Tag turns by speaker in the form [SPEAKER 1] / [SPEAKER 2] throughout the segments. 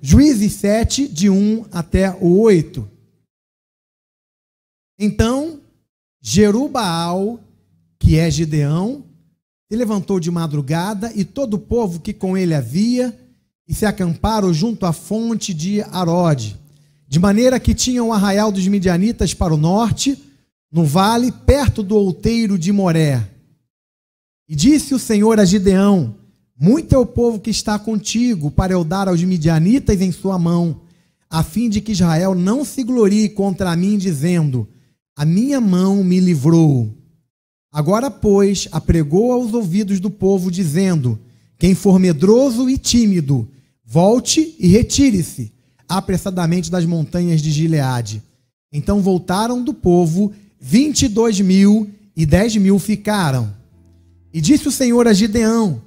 [SPEAKER 1] Juízes 7, de 1 até o 8. Então, Jerubbaal, que é Gideão, se levantou de madrugada, e todo o povo que com ele havia, e se acamparam junto à fonte de Arode, de maneira que tinham o arraial dos midianitas para o norte, no vale, perto do outeiro de Moré. E disse o Senhor a Gideão: muito é o povo que está contigo, para eu dar aos midianitas em sua mão, a fim de que Israel não se glorie contra mim, dizendo: a minha mão me livrou. Agora, pois, apregou aos ouvidos do povo, dizendo: quem for medroso e tímido, volte e retire-se apressadamente das montanhas de Gileade. Então voltaram do povo 22.000, e 10.000 ficaram. E disse o Senhor a Gideão: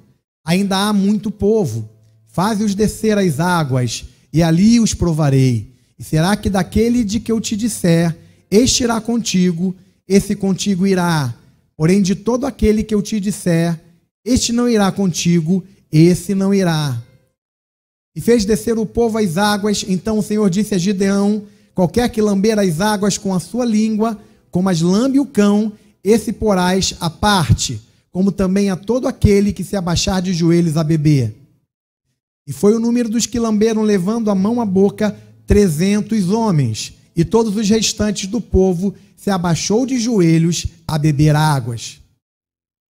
[SPEAKER 1] ainda há muito povo, faze-os descer às águas, e ali os provarei. E será que daquele de que eu te disser, este irá contigo, esse contigo irá. Porém, de todo aquele que eu te disser, este não irá contigo, esse não irá. E fez descer o povo às águas. Então o Senhor disse a Gideão: qualquer que lamber as águas com a sua língua, como as lambe o cão, esse porás à parte, como também a todo aquele que se abaixar de joelhos a beber. E foi o número dos que lamberam, levando a mão à boca, 300 homens, e todos os restantes do povo se abaixou de joelhos a beber águas.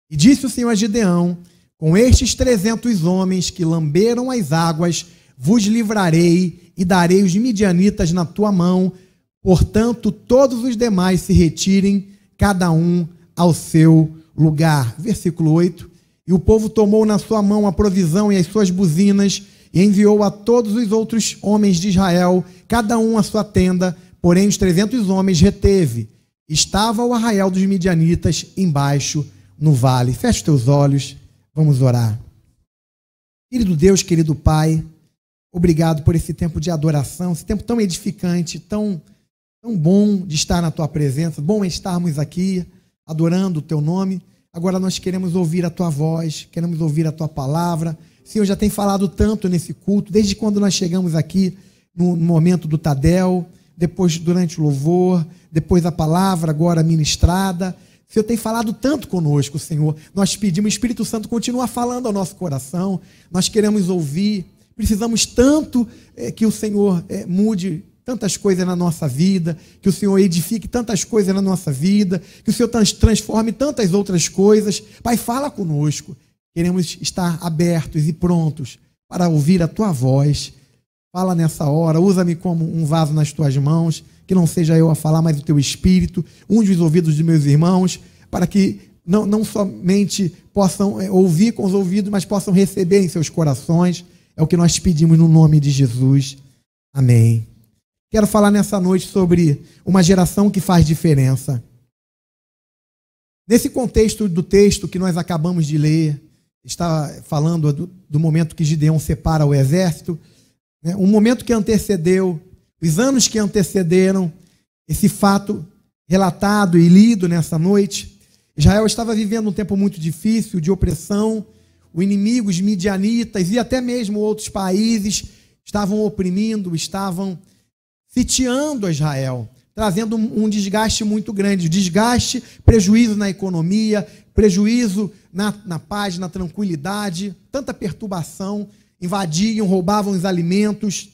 [SPEAKER 1] E disse o Senhor a Gideão: com estes 300 homens que lamberam as águas, vos livrarei e darei os midianitas na tua mão. Portanto, todos os demais se retirem, cada um ao seu lugar. Versículo 8. E o povo tomou na sua mão a provisão e as suas buzinas, e enviou a todos os outros homens de Israel, cada um a sua tenda, porém os 300 homens reteve. Estava o arraial dos midianitas embaixo no vale. Feche os teus olhos, vamos orar. Querido Deus, querido Pai, obrigado por esse tempo de adoração, esse tempo tão edificante, tão bom de estar na tua presença, bom é estarmos aqui adorando o teu nome. Agora nós queremos ouvir a tua voz, queremos ouvir a tua palavra. O Senhor já tem falado tanto nesse culto, desde quando nós chegamos aqui no momento do Tadel, depois durante o louvor, depois a palavra agora ministrada. O Senhor tem falado tanto conosco, Senhor. Nós pedimos, o Espírito Santo continua falando ao nosso coração. Nós queremos ouvir. Precisamos tanto que o Senhor mude tantas coisas na nossa vida, que o Senhor edifique tantas coisas na nossa vida, que o Senhor transforme tantas outras coisas. Pai, fala conosco. Queremos estar abertos e prontos para ouvir a tua voz. Fala nessa hora, usa-me como um vaso nas tuas mãos, que não seja eu a falar, mas o teu Espírito. Unge os ouvidos de meus irmãos, para que não somente possam ouvir com os ouvidos, mas possam receber em seus corações. É o que nós pedimos no nome de Jesus. Amém. Quero falar nessa noite sobre uma geração que faz diferença. Nesse contexto do texto que nós acabamos de ler, está falando do momento que Gideão separa o exército, né? Um momento que antecedeu, os anos que antecederam esse fato relatado e lido nessa noite. Israel estava vivendo um tempo muito difícil de opressão. O inimigo, os midianitas e até mesmo outros países estavam oprimindo, estavam sitiando a Israel, trazendo um desgaste muito grande. Desgaste, prejuízo na economia, prejuízo na paz, na tranquilidade, tanta perturbação. Invadiam, roubavam os alimentos,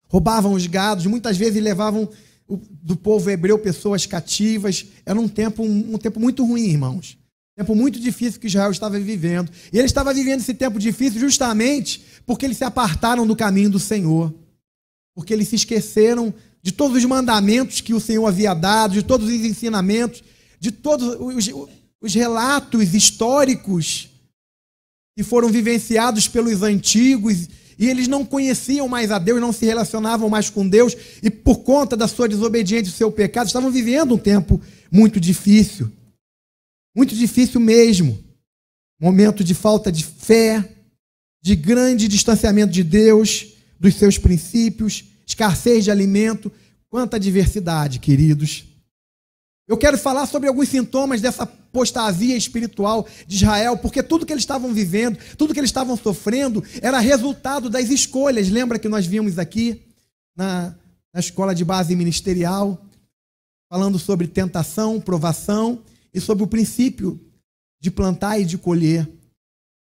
[SPEAKER 1] roubavam os gados, muitas vezes levavam do povo hebreu pessoas cativas. Era um tempo muito ruim, irmãos. Tempo muito difícil que Israel estava vivendo. E ele estava vivendo esse tempo difícil justamente porque eles se apartaram do caminho do Senhor. Porque eles se esqueceram de todos os mandamentos que o Senhor havia dado, de todos os ensinamentos, de todos os relatos históricos que foram vivenciados pelos antigos, e eles não conheciam mais a Deus, não se relacionavam mais com Deus, e por conta da sua desobediência e do seu pecado, estavam vivendo um tempo muito difícil mesmo. Momento de falta de fé, de grande distanciamento de Deus, dos seus princípios, escassez de alimento. Quanta diversidade, queridos. Eu quero falar sobre alguns sintomas dessa apostasia espiritual de Israel, porque tudo que eles estavam vivendo, tudo que eles estavam sofrendo, era resultado das escolhas. Lembra que nós vimos aqui na escola de base ministerial, falando sobre tentação, provação e sobre o princípio de plantar e de colher.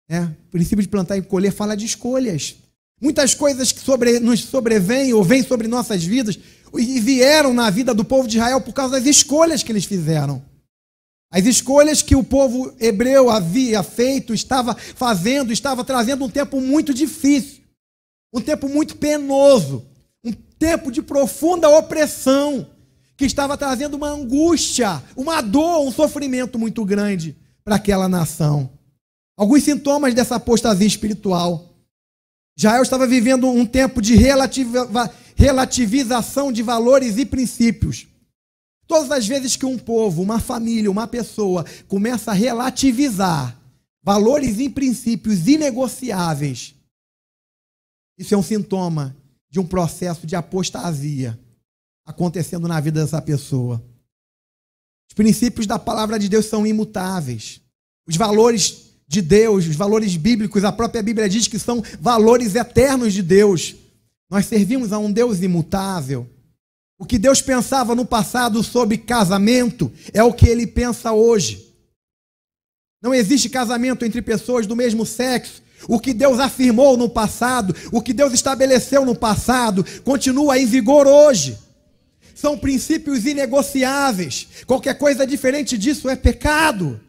[SPEAKER 1] O princípio de plantar e colher fala de escolhas. Muitas coisas que nos sobrevêm ou vêm sobre nossas vidas e vieram na vida do povo de Israel por causa das escolhas que eles fizeram. As escolhas que o povo hebreu havia feito, estava fazendo, estava trazendo um tempo muito difícil, um tempo muito penoso, um tempo de profunda opressão, que estava trazendo uma angústia, uma dor, um sofrimento muito grande para aquela nação. Alguns sintomas dessa apostasia espiritual. Israel estava vivendo um tempo de relativização de valores e princípios. Todas as vezes que um povo, uma família, uma pessoa começa a relativizar valores e princípios inegociáveis, isso é um sintoma de um processo de apostasia acontecendo na vida dessa pessoa. Os princípios da palavra de Deus são imutáveis. Os valores de Deus, os valores bíblicos, a própria Bíblia diz que são valores eternos de Deus. Nós servimos a um Deus imutável. O que Deus pensava no passado sobre casamento é o que Ele pensa hoje. Não existe casamento entre pessoas do mesmo sexo. O que Deus afirmou no passado, o que Deus estabeleceu no passado, continua em vigor hoje. São princípios inegociáveis. Qualquer coisa diferente disso é pecado.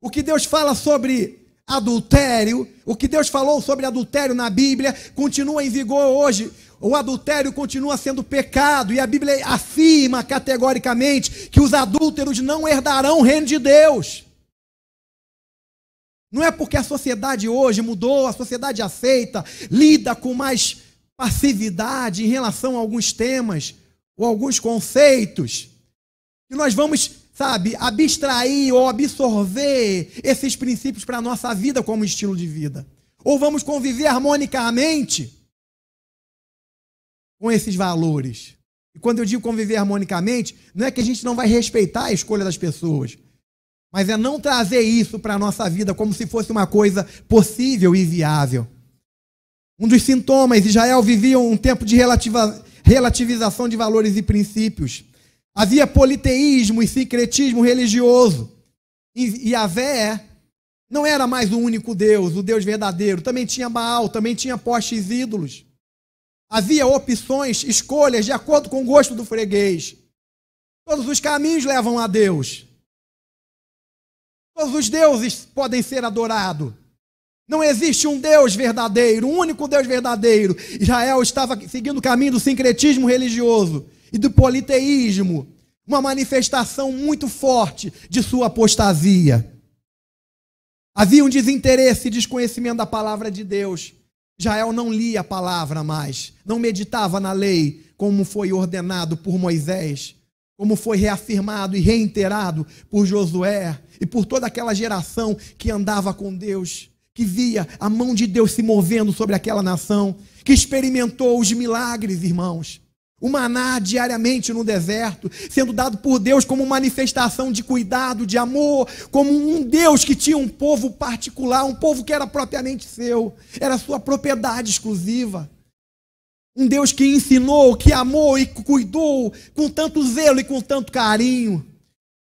[SPEAKER 1] O que Deus fala sobre adultério, o que Deus falou sobre adultério na Bíblia, continua em vigor hoje. O adultério continua sendo pecado, e a Bíblia afirma categoricamente que os adúlteros não herdarão o reino de Deus. Não é porque a sociedade hoje mudou, a sociedade aceita, lida com mais passividade em relação a alguns temas ou alguns conceitos, que nós vamos, abstrair ou absorver esses princípios para a nossa vida como estilo de vida. Ou vamos conviver harmonicamente com esses valores. E quando eu digo conviver harmonicamente, não é que a gente não vai respeitar a escolha das pessoas, mas é não trazer isso para a nossa vida como se fosse uma coisa possível e viável. Um dos sintomas, Israel vivia um tempo de relativização de valores e princípios. Havia politeísmo e sincretismo religioso. E Yahvé não era mais o único Deus, o Deus verdadeiro. Também tinha Baal, também tinha postes ídolos. Havia opções, escolhas de acordo com o gosto do freguês. Todos os caminhos levam a Deus. Todos os deuses podem ser adorados. Não existe um Deus verdadeiro, um único Deus verdadeiro. Israel estava seguindo o caminho do sincretismo religioso e do politeísmo, uma manifestação muito forte de sua apostasia. Havia um desinteresse e desconhecimento da palavra de Deus. Israel não lia a palavra mais, não meditava na lei, como foi ordenado por Moisés, como foi reafirmado e reiterado por Josué e por toda aquela geração que andava com Deus, que via a mão de Deus se movendo sobre aquela nação, que experimentou os milagres, irmãos. O maná diariamente no deserto, sendo dado por Deus como manifestação de cuidado, de amor, como um Deus que tinha um povo particular, um povo que era propriamente seu, era sua propriedade exclusiva. Um Deus que ensinou, que amou e cuidou com tanto zelo e com tanto carinho,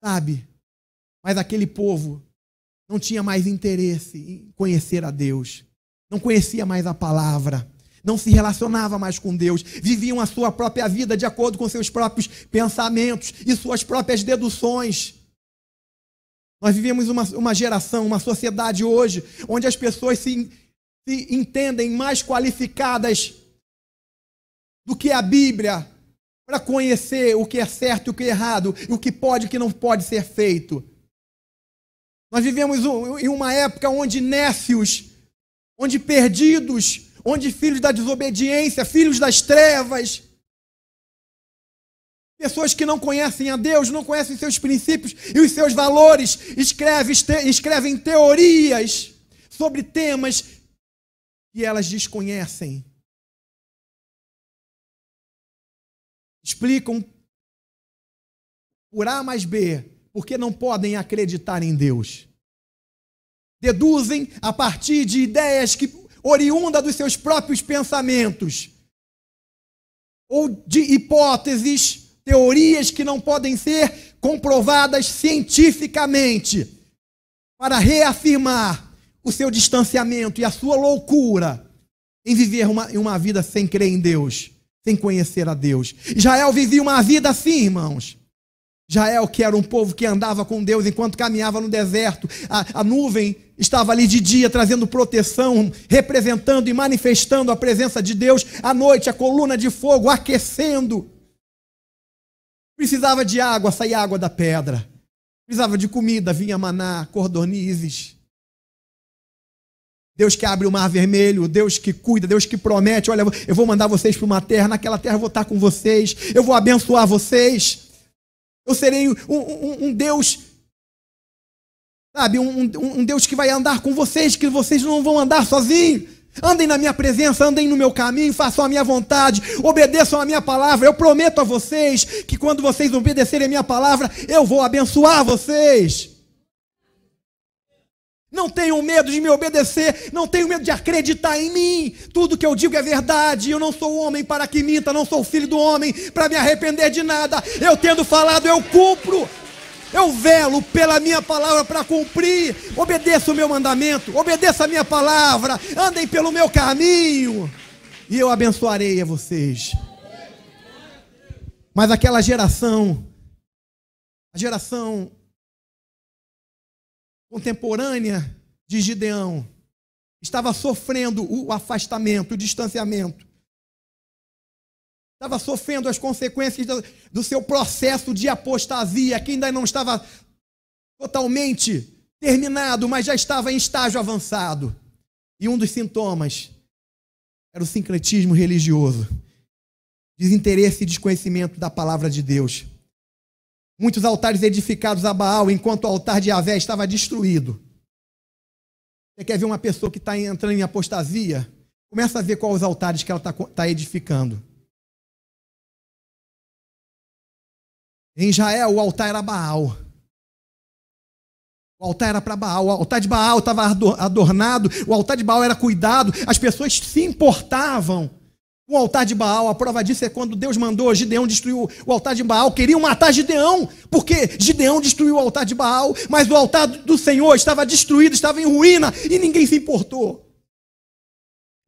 [SPEAKER 1] Mas aquele povo não tinha mais interesse em conhecer a Deus, não conhecia mais a palavra, não se relacionava mais com Deus, viviam a sua própria vida de acordo com seus próprios pensamentos e suas próprias deduções. Nós vivemos uma geração, uma sociedade hoje, onde as pessoas se entendem mais qualificadas do que a Bíblia para conhecer o que é certo e o que é errado, o que pode e o que não pode ser feito. Nós vivemos em uma época onde nécios, onde perdidos, onde filhos da desobediência, filhos das trevas, pessoas que não conhecem a Deus, não conhecem seus princípios e os seus valores, escrevem teorias sobre temas que elas desconhecem. Explicam por A mais B, porque não podem acreditar em Deus. Deduzem a partir de ideias que oriundas dos seus próprios pensamentos, ou de hipóteses, teorias que não podem ser comprovadas cientificamente, para reafirmar o seu distanciamento e a sua loucura em viver uma vida sem crer em Deus, sem conhecer a Deus. Israel vivia uma vida assim, irmãos. Israel, que era um povo que andava com Deus enquanto caminhava no deserto, a nuvem estava ali de dia trazendo proteção, representando e manifestando a presença de Deus. À noite, a coluna de fogo aquecendo. Precisava de água, saía água da pedra. Precisava de comida, vinha maná, cordonizes. Deus que abre o mar vermelho, Deus que cuida, Deus que promete, olha, eu vou mandar vocês para uma terra, naquela terra eu vou estar com vocês, eu vou abençoar vocês, eu serei um Deus, sabe, um Deus que vai andar com vocês, que vocês não vão andar sozinhos. Andem na minha presença, andem no meu caminho, façam a minha vontade, obedeçam a minha palavra. Eu prometo a vocês que quando vocês obedecerem a minha palavra, eu vou abençoar vocês. Não tenham medo de me obedecer, não tenham medo de acreditar em mim. Tudo que eu digo é verdade. Eu não sou homem para que minta, não sou filho do homem para me arrepender de nada. Eu tendo falado, eu cumpro. Eu velo pela minha palavra para cumprir. Obedeça o meu mandamento, obedeça a minha palavra, andem pelo meu caminho e eu abençoarei a vocês. Mas aquela geração, a geração contemporânea de Gideão, estava sofrendo o afastamento, o distanciamento. Estava sofrendo as consequências do seu processo de apostasia, que ainda não estava totalmente terminado, mas já estava em estágio avançado. E um dos sintomas era o sincretismo religioso, desinteresse e desconhecimento da palavra de Deus. Muitos altares edificados a Baal, enquanto o altar de Yahvé estava destruído. Você quer ver uma pessoa que está entrando em apostasia? Começa a ver quais os altares que ela está edificando. Em Israel, o altar era Baal. O altar era para Baal. O altar de Baal estava adornado. O altar de Baal era cuidado. As pessoas se importavam com o altar de Baal. A prova disso é quando Deus mandou Gideão destruir o altar de Baal. Queriam matar Gideão, porque Gideão destruiu o altar de Baal. Mas o altar do Senhor estava destruído, estava em ruína, e ninguém se importou.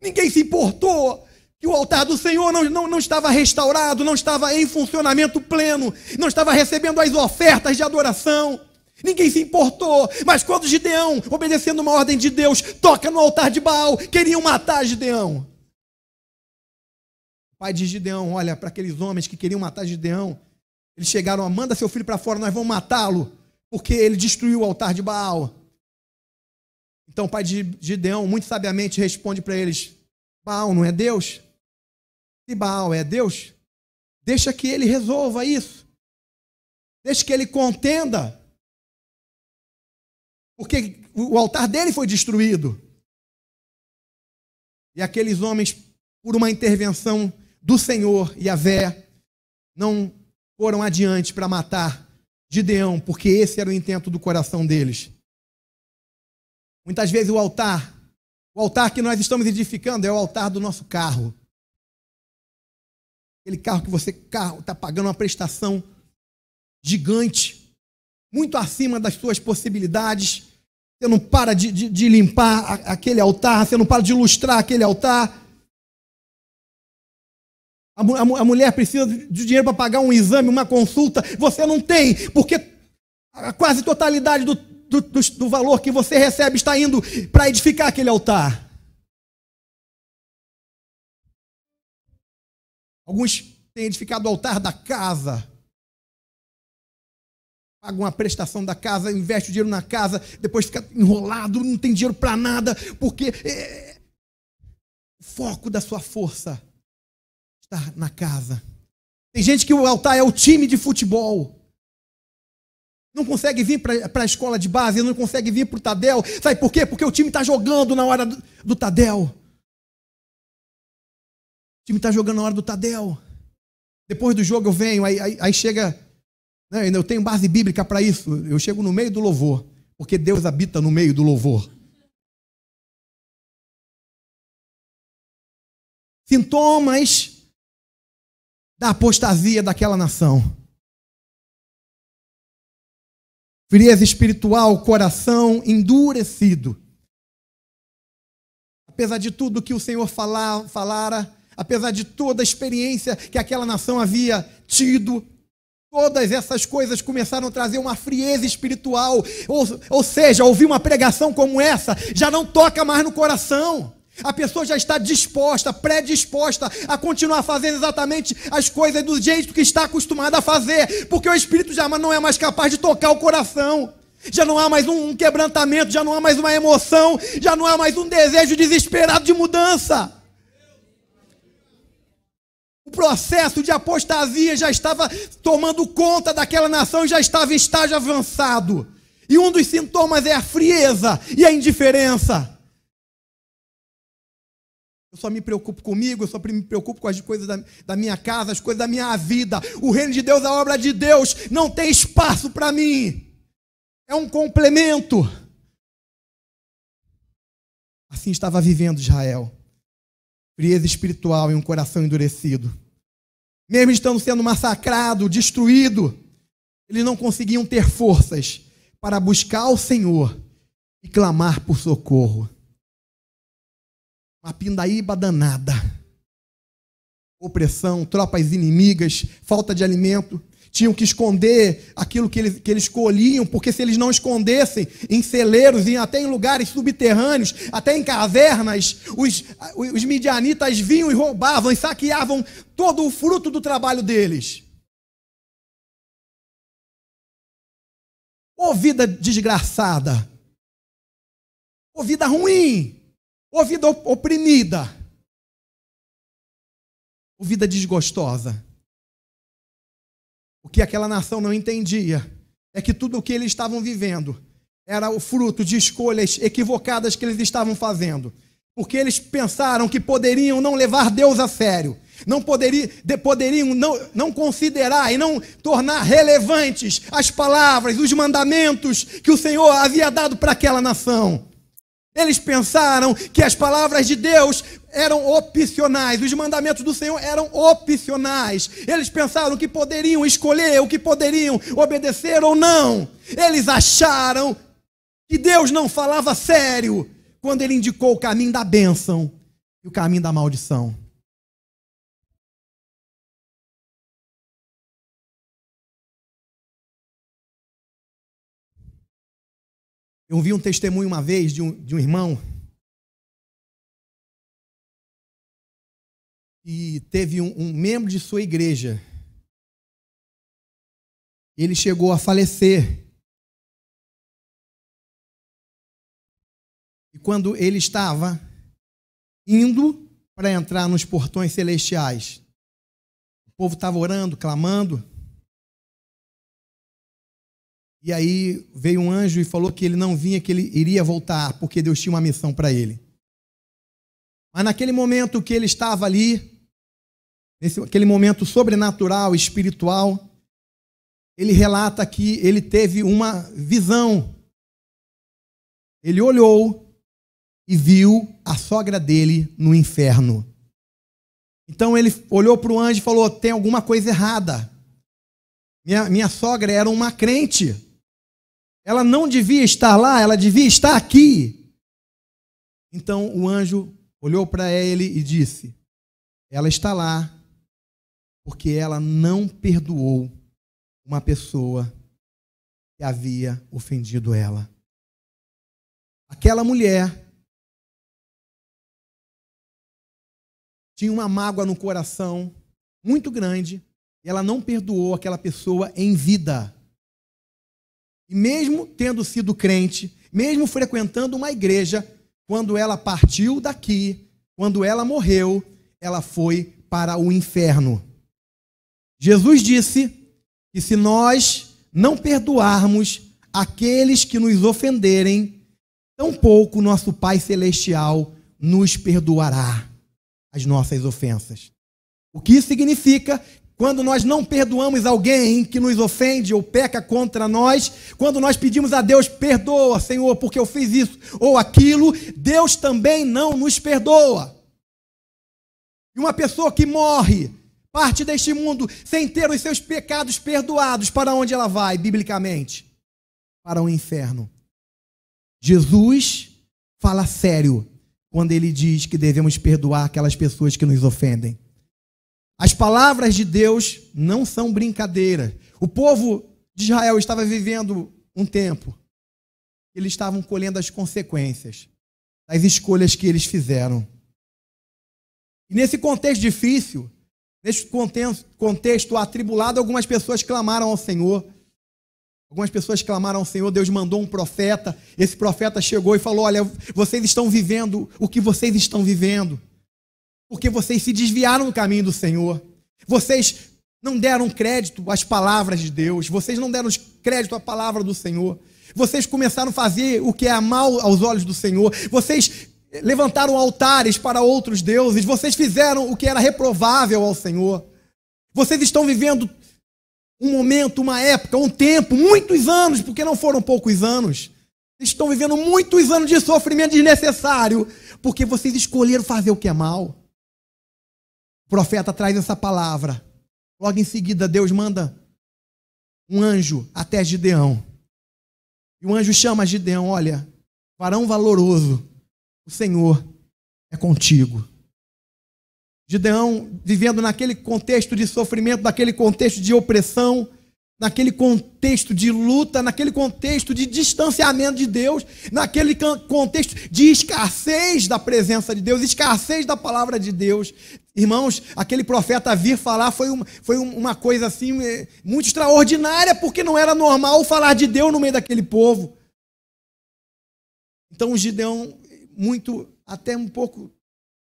[SPEAKER 1] Ninguém se importou que o altar do Senhor não estava restaurado, não estava em funcionamento pleno, não estava recebendo as ofertas de adoração. Ninguém se importou. Mas quando Gideão, obedecendo uma ordem de Deus, toca no altar de Baal, queriam matar Gideão. O pai de Gideão olha para aqueles homens que queriam matar Gideão. Eles chegaram, manda seu filho para fora, nós vamos matá-lo, porque ele destruiu o altar de Baal. Então o pai de Gideão, muito sabiamente, responde para eles: Baal não é Deus? Se Baal é Deus, deixa que ele resolva isso. Deixa que ele contenda. Porque o altar dele foi destruído. E aqueles homens, por uma intervenção do Senhor, Yahvé, não foram adiante para matar Gideão, porque esse era o intento do coração deles. Muitas vezes o altar que nós estamos edificando é o altar do nosso carro. Aquele carro que você está pagando uma prestação gigante, muito acima das suas possibilidades. Você não para de limpar aquele altar, você não para de lustrar aquele altar. A mulher precisa de dinheiro para pagar um exame, uma consulta, você não tem, porque a quase totalidade do valor que você recebe está indo para edificar aquele altar. Alguns têm edificado o altar da casa, pagam uma prestação da casa, investe o dinheiro na casa, depois fica enrolado, não tem dinheiro para nada, porque o foco da sua força está na casa. Tem gente que o altar é o time de futebol. Não consegue vir para a escola de base, não consegue vir para o Tadel. Sabe por quê? Porque o time está jogando na hora do Tadel. O time está jogando na hora do Tadel. Depois do jogo eu venho, aí chega Né? Eu tenho base bíblica para isso. Eu chego no meio do louvor, porque Deus habita no meio do louvor. Sintomas da apostasia daquela nação. Frieza espiritual, coração endurecido. Apesar de tudo que o Senhor falara, apesar de toda a experiência que aquela nação havia tido, todas essas coisas começaram a trazer uma frieza espiritual. Ou seja, ouvir uma pregação como essa já não toca mais no coração. A pessoa já está disposta, predisposta a continuar fazendo exatamente as coisas do jeito que está acostumada a fazer, porque o Espírito já não é mais capaz de tocar o coração. Já não há mais um quebrantamento, já não há mais uma emoção, já não há mais um desejo desesperado de mudança. O processo de apostasia já estava tomando conta daquela nação, já estava em estágio avançado. E um dos sintomas é a frieza e a indiferença. Eu só me preocupo comigo, eu só me preocupo com as coisas da minha casa, as coisas da minha vida. O reino de Deus, a obra de Deus, não tem espaço para mim. É um complemento. Assim estava vivendo Israel. Frieza espiritual e um coração endurecido. Mesmo estando sendo massacrado, destruído, eles não conseguiam ter forças para buscar o Senhor e clamar por socorro. Uma pindaíba danada. Opressão, tropas inimigas, falta de alimento. Tinham que esconder aquilo que eles colhiam, porque se eles não escondessem em celeiros, até em lugares subterrâneos, até em cavernas, os midianitas vinham e roubavam e saqueavam todo o fruto do trabalho deles. Ô vida desgraçada, ô vida ruim, ô vida oprimida, ô vida desgostosa. O que aquela nação não entendia é que tudo o que eles estavam vivendo era o fruto de escolhas equivocadas que eles estavam fazendo. Porque eles pensaram que poderiam não levar Deus a sério, poderiam não considerar e não tornar relevantes as palavras, os mandamentos que o Senhor havia dado para aquela nação. Eles pensaram que as palavras de Deus eram opcionais, os mandamentos do Senhor eram opcionais. Eles pensaram que poderiam escolher, o que poderiam obedecer ou não. Eles acharam que Deus não falava sério quando Ele indicou o caminho da bênção e o caminho da maldição. Eu ouvi um testemunho uma vez de um irmão e teve um membro de sua igreja. Ele chegou a falecer. E quando ele estava indo para entrar nos portões celestiais, o povo estava orando, clamando. E aí veio um anjo e falou que ele não vinha, que ele iria voltar, porque Deus tinha uma missão para ele. Mas naquele momento que ele estava ali, aquele momento sobrenatural, espiritual, ele relata que ele teve uma visão. Ele olhou e viu a sogra dele no inferno. Então ele olhou para o anjo e falou: tem alguma coisa errada. Minha sogra era uma crente. Ela não devia estar lá, ela devia estar aqui. Então o anjo olhou para ele e disse: ela está lá porque ela não perdoou uma pessoa que havia ofendido ela. Aquela mulher tinha uma mágoa no coração muito grande e ela não perdoou aquela pessoa em vida. E mesmo tendo sido crente, mesmo frequentando uma igreja, quando ela partiu daqui, quando ela morreu, ela foi para o inferno. Jesus disse que se nós não perdoarmos aqueles que nos ofenderem, tampouco nosso Pai Celestial nos perdoará as nossas ofensas. O que isso significa? quando nós não perdoamos alguém que nos ofende ou peca contra nós, quando nós pedimos a Deus, perdoa, Senhor, porque eu fiz isso ou aquilo, Deus também não nos perdoa. E uma pessoa que morre, parte deste mundo, sem ter os seus pecados perdoados, para onde ela vai, biblicamente? Para o inferno. Jesus fala sério quando ele diz que devemos perdoar aquelas pessoas que nos ofendem. As palavras de Deus não são brincadeira. O povo de Israel estava vivendo um tempo. Eles estavam colhendo as consequências das escolhas que eles fizeram. E nesse contexto difícil, nesse contexto atribulado, algumas pessoas clamaram ao Senhor. Algumas pessoas clamaram ao Senhor, Deus mandou um profeta. Esse profeta chegou e falou: olha, vocês estão vivendo o que vocês estão vivendo, porque vocês se desviaram do caminho do Senhor. Vocês não deram crédito às palavras de Deus. Vocês não deram crédito à palavra do Senhor. Vocês começaram a fazer o que é mal aos olhos do Senhor. Vocês levantaram altares para outros deuses. Vocês fizeram o que era reprovável ao Senhor. Vocês estão vivendo um momento, uma época, um tempo, muitos anos, porque não foram poucos anos. Vocês estão vivendo muitos anos de sofrimento desnecessário, porque vocês escolheram fazer o que é mal. O profeta traz essa palavra. Logo em seguida, Deus manda um anjo até Gideão. E o anjo chama Gideão: olha, varão valoroso, o Senhor é contigo. Gideão, vivendo naquele contexto de sofrimento, naquele contexto de opressão, naquele contexto de luta, naquele contexto de distanciamento de Deus, naquele contexto de escassez da presença de Deus, escassez da palavra de Deus. Irmãos, aquele profeta vir falar foi uma coisa assim muito extraordinária, porque não era normal falar de Deus no meio daquele povo. Então o Gideão, até um pouco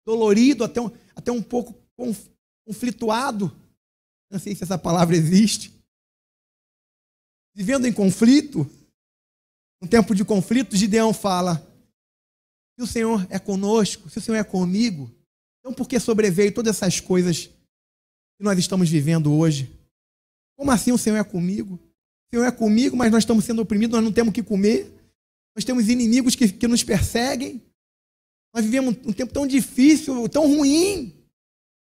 [SPEAKER 1] dolorido, até um pouco conflituado, não sei se essa palavra existe, vivendo em conflito, um tempo de conflito, Gideão fala: se o Senhor é conosco, se o Senhor é comigo, então por que sobreveio todas essas coisas que nós estamos vivendo hoje? Como assim o Senhor é comigo? O Senhor é comigo, mas nós estamos sendo oprimidos, nós não temos o que comer, nós temos inimigos que nos perseguem, nós vivemos um tempo tão difícil, tão ruim,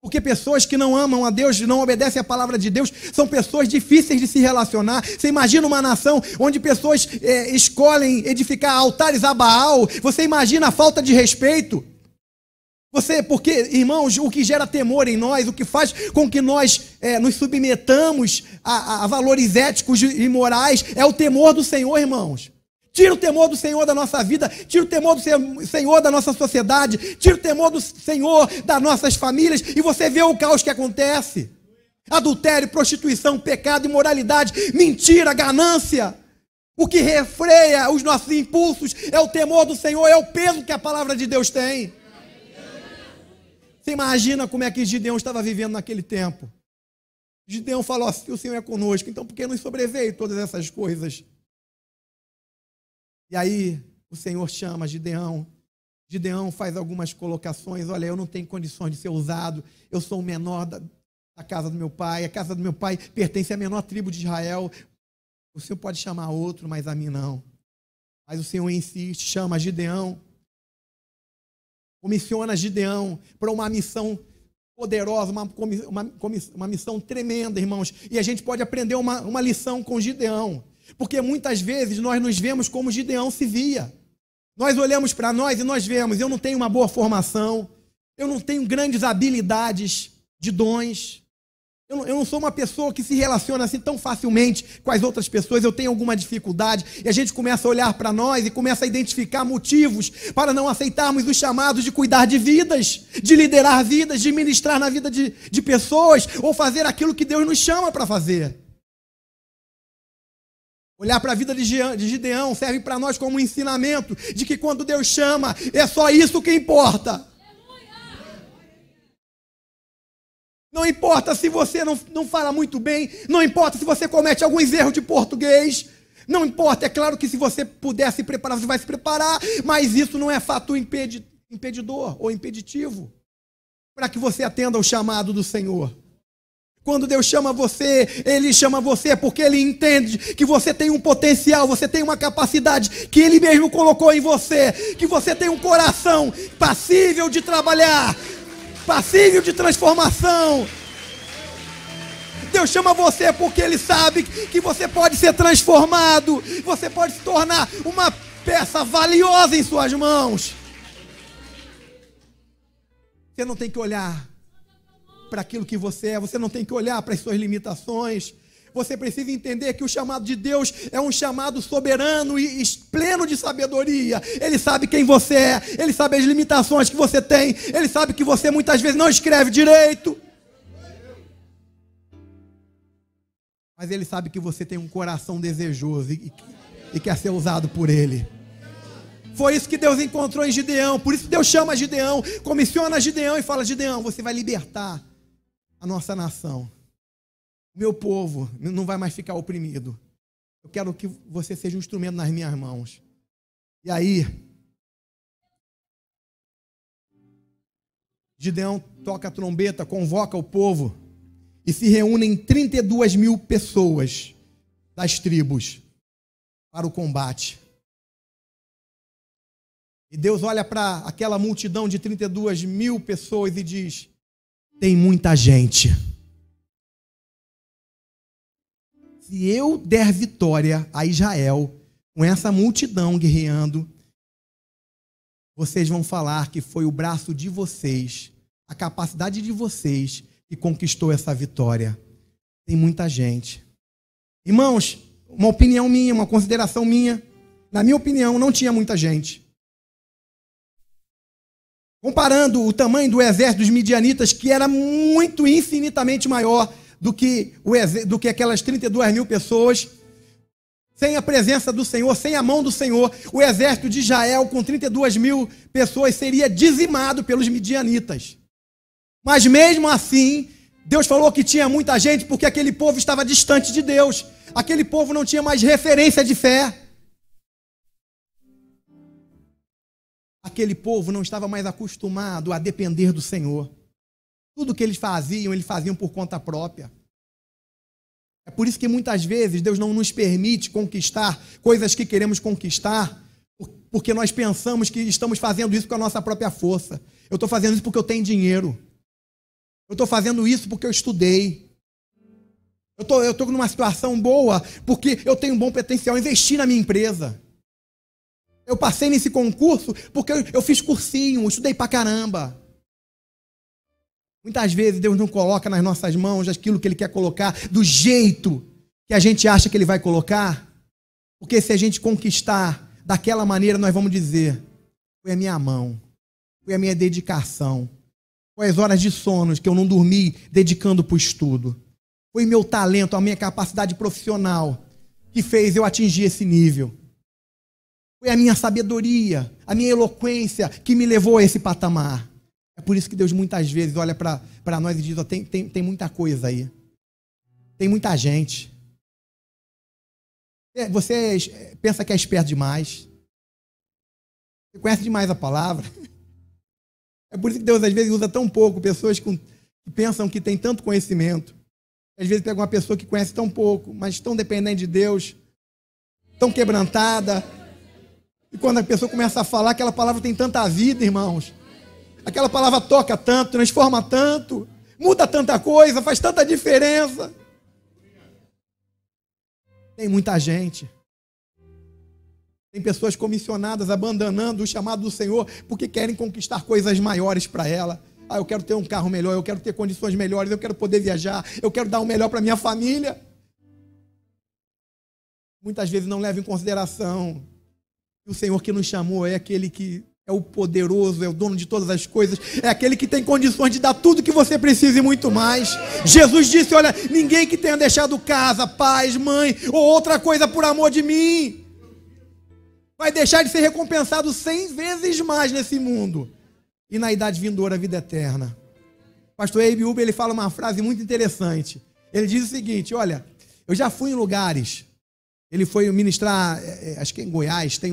[SPEAKER 1] porque pessoas que não amam a Deus, não obedecem à palavra de Deus, são pessoas difíceis de se relacionar. Você imagina uma nação onde pessoas escolhem edificar altares a Baal? Você imagina a falta de respeito? Porque, irmãos, o que gera temor em nós, o que faz com que nós nos submetamos a valores éticos e morais, é o temor do Senhor, irmãos. Tira o temor do Senhor da nossa vida, tira o temor do Senhor da nossa sociedade, tira o temor do Senhor das nossas famílias, e você vê o caos que acontece. Adultério, prostituição, pecado, imoralidade, mentira, ganância. O que refreia os nossos impulsos é o temor do Senhor, é o peso que a palavra de Deus tem. Você imagina como é que Gideão estava vivendo naquele tempo. Gideão falou assim: o Senhor é conosco, então por que nos sobreveio todas essas coisas? E aí o Senhor chama Gideão. Gideão faz algumas colocações: olha, eu não tenho condições de ser usado, eu sou o menor da casa do meu pai, a casa do meu pai pertence à menor tribo de Israel, o Senhor pode chamar outro, mas a mim não. Mas o Senhor insiste, chama Gideão, comissiona Gideão para uma missão poderosa, uma missão tremenda, irmãos. E a gente pode aprender uma lição com Gideão, porque muitas vezes nós nos vemos como Gideão se via. Nós olhamos para nós e nós vemos: eu não tenho uma boa formação, eu não tenho grandes habilidades de dons, eu não sou uma pessoa que se relaciona assim tão facilmente com as outras pessoas, eu tenho alguma dificuldade. E a gente começa a olhar para nós e começa a identificar motivos para não aceitarmos os chamados de cuidar de vidas, de liderar vidas, de ministrar na vida de pessoas, ou fazer aquilo que Deus nos chama para fazer. Olhar para a vida de Gideão serve para nós como um ensinamento de que quando Deus chama, é só isso que importa. Não importa se você não fala muito bem, não importa se você comete alguns erros de português, não importa, é claro que se você puder se preparar, você vai se preparar, mas isso não é fato impedidor ou impeditivo para que você atenda ao chamado do Senhor. Quando Deus chama você, Ele chama você porque Ele entende que você tem um potencial, você tem uma capacidade que Ele mesmo colocou em você, que você tem um coração passível de trabalhar, passível de transformação. Deus chama você porque Ele sabe que você pode ser transformado, você pode se tornar uma peça valiosa em suas mãos. Você não tem que olhar para aquilo que você é, você não tem que olhar para as suas limitações. Você precisa entender que o chamado de Deus é um chamado soberano e pleno de sabedoria. Ele sabe quem você é, Ele sabe as limitações que você tem, Ele sabe que você muitas vezes não escreve direito. Mas Ele sabe que você tem um coração desejoso e quer ser usado por Ele. Foi isso que Deus encontrou em Gideão. Por isso Deus chama Gideão, comissiona Gideão e fala: Gideão, você vai libertar a nossa nação. O meu povo não vai mais ficar oprimido. Eu quero que você seja um instrumento nas minhas mãos. E aí, Gideão toca a trombeta, convoca o povo e se reúnem 32 mil pessoas das tribos para o combate. E Deus olha para aquela multidão de 32 mil pessoas e diz: tem muita gente. Se eu der vitória a Israel com essa multidão guerreando, vocês vão falar que foi o braço de vocês, a capacidade de vocês que conquistou essa vitória. Tem muita gente. Irmãos, uma opinião minha, uma consideração minha. Na minha opinião, não tinha muita gente. Comparando o tamanho do exército dos midianitas, que era muito, infinitamente maior do que aquelas 32 mil pessoas, sem a presença do Senhor, sem a mão do Senhor, o exército de Israel, com 32 mil pessoas, seria dizimado pelos midianitas. Mas mesmo assim, Deus falou que tinha muita gente, porque aquele povo estava distante de Deus. Aquele povo não tinha mais referência de fé. Aquele povo não estava mais acostumado a depender do Senhor. Tudo que eles faziam por conta própria. É por isso que muitas vezes Deus não nos permite conquistar coisas que queremos conquistar, porque nós pensamos que estamos fazendo isso com a nossa própria força. Eu estou fazendo isso porque eu tenho dinheiro. Eu estou fazendo isso porque eu estudei. Eu estou numa situação boa porque eu tenho um bom potencial, investir na minha empresa. Eu passei nesse concurso porque eu fiz cursinho, estudei pra caramba. Muitas vezes Deus não coloca nas nossas mãos aquilo que Ele quer colocar do jeito que a gente acha que Ele vai colocar. Porque se a gente conquistar daquela maneira, nós vamos dizer: foi a minha mão, foi a minha dedicação, foi as horas de sono que eu não dormi dedicando para o estudo, foi meu talento, a minha capacidade profissional que fez eu atingir esse nível. Foi a minha sabedoria, a minha eloquência que me levou a esse patamar. É por isso que Deus muitas vezes olha para nós e diz: ó, tem muita coisa aí. Tem muita gente. Você pensa que é esperto demais. Você conhece demais a palavra. É por isso que Deus às vezes usa tão pouco pessoas que pensam que tem tanto conhecimento. Às vezes pega uma pessoa que conhece tão pouco, mas tão dependente de Deus, tão quebrantada. E quando a pessoa começa a falar, aquela palavra tem tanta vida, irmãos. Aquela palavra toca tanto, transforma tanto, muda tanta coisa, faz tanta diferença. Tem muita gente. Tem pessoas comissionadas abandonando o chamado do Senhor porque querem conquistar coisas maiores para ela. Ah, eu quero ter um carro melhor, eu quero ter condições melhores, eu quero poder viajar, eu quero dar o melhor para minha família. Muitas vezes não leva em consideração que o Senhor que nos chamou é aquele que é o poderoso, é o dono de todas as coisas, é aquele que tem condições de dar tudo que você precisa e muito mais. Jesus disse: olha, ninguém que tenha deixado casa, pais, mãe ou outra coisa por amor de mim vai deixar de ser recompensado 100 vezes mais nesse mundo e na idade vindoura, a vida eterna. Pastor Abe Uber, ele fala uma frase muito interessante. Ele diz o seguinte: olha, eu já fui em lugares. Ele foi ministrar, acho que em Goiás, tem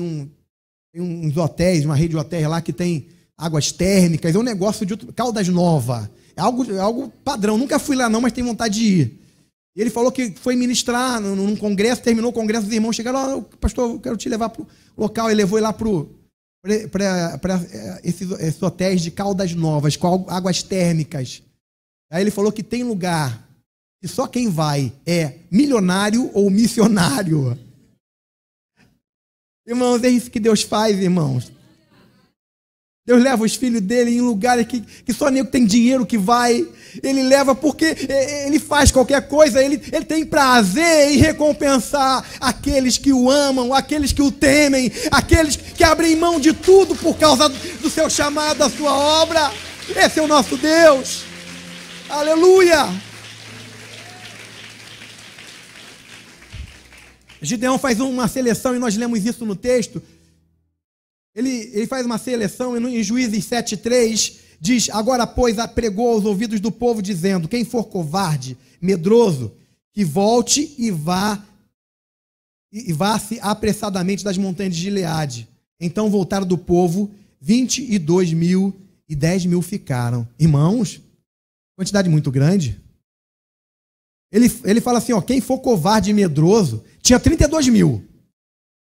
[SPEAKER 1] uns hotéis, uma rede de hotéis lá que tem águas térmicas, é um negócio de Caldas Nova. algo padrão. Nunca fui lá não, mas tenho vontade de ir. Ele falou que foi ministrar num congresso, terminou o congresso, os irmãos chegaram, pastor, eu quero te levar para o local. Ele levou lá para esses hotéis de Caldas Novas, com águas térmicas. Aí ele falou que tem lugar que só quem vai é milionário ou missionário. Irmãos, é isso que Deus faz, irmãos. Deus leva os filhos dele em lugares que só nego tem dinheiro que vai. Ele leva porque ele faz qualquer coisa. Ele tem prazer em recompensar aqueles que o amam, aqueles que o temem, aqueles que abrem mão de tudo por causa do seu chamado, da sua obra. Esse é o nosso Deus. Aleluia! Gideão faz uma seleção, e nós lemos isso no texto. Ele faz uma seleção, e em Juízes 7,3 diz: agora, pois, pregou aos ouvidos do povo, dizendo: quem for covarde, medroso, que volte e vá-se apressadamente das montanhas de Gileade. Então voltaram do povo 22.000 e 10.000 ficaram. Irmãos, quantidade muito grande. Ele fala assim, ó, quem for covarde e medroso, tinha 32.000.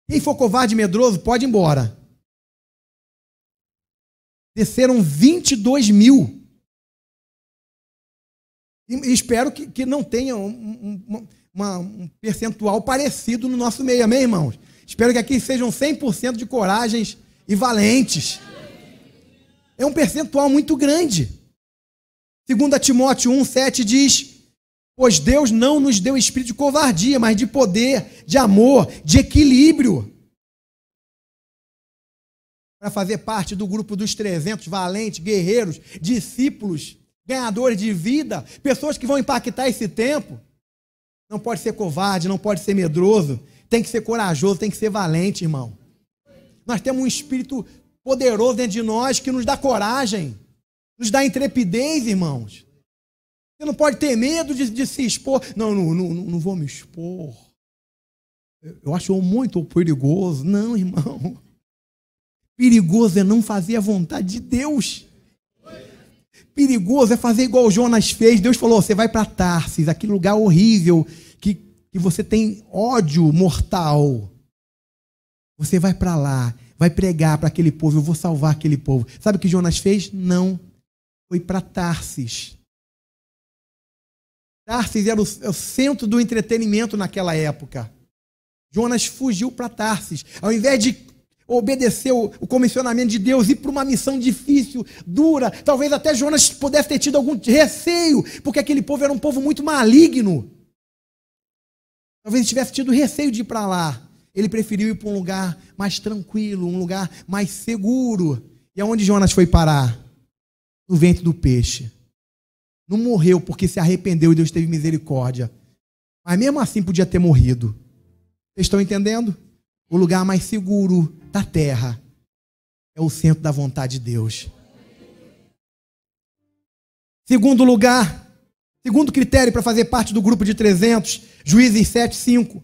[SPEAKER 1] Quem for covarde e medroso, pode ir embora. Desceram 22.000. E espero que não tenha um percentual parecido no nosso meio, amém, irmãos? Espero que aqui sejam 100% de coragens e valentes. É um percentual muito grande. 2 Timóteo 1,7 diz: pois Deus não nos deu espírito de covardia, mas de poder, de amor, de equilíbrio. Para fazer parte do grupo dos 300 valentes, guerreiros, discípulos, ganhadores de vida, pessoas que vão impactar esse tempo. Não pode ser covarde, não pode ser medroso, tem que ser corajoso, tem que ser valente, irmão. Nós temos um espírito poderoso dentro de nós que nos dá coragem, nos dá intrepidez, irmãos. Você não pode ter medo de se expor. Não vou me expor. Eu acho muito perigoso. Não, irmão. Perigoso é não fazer a vontade de Deus. Perigoso é fazer igual o Jonas fez. Deus falou, você vai para Tarsis, aquele lugar horrível, que você tem ódio mortal. Você vai para lá, vai pregar para aquele povo, eu vou salvar aquele povo. Sabe o que Jonas fez? Não. Foi para Tarsis. Tarsis era o centro do entretenimento naquela época. Jonas fugiu para Tarsis. Ao invés de obedecer o comissionamento de Deus, ir para uma missão difícil, dura, talvez até Jonas pudesse ter tido algum receio, porque aquele povo era um povo muito maligno. Talvez ele tivesse tido receio de ir para lá. Ele preferiu ir para um lugar mais tranquilo, um lugar mais seguro. E aonde Jonas foi parar? No ventre do peixe. Não morreu porque se arrependeu e Deus teve misericórdia. Mas mesmo assim podia ter morrido. Vocês estão entendendo? O lugar mais seguro da terra é o centro da vontade de Deus. Segundo lugar, segundo critério para fazer parte do grupo de 300, Juízes 7:5.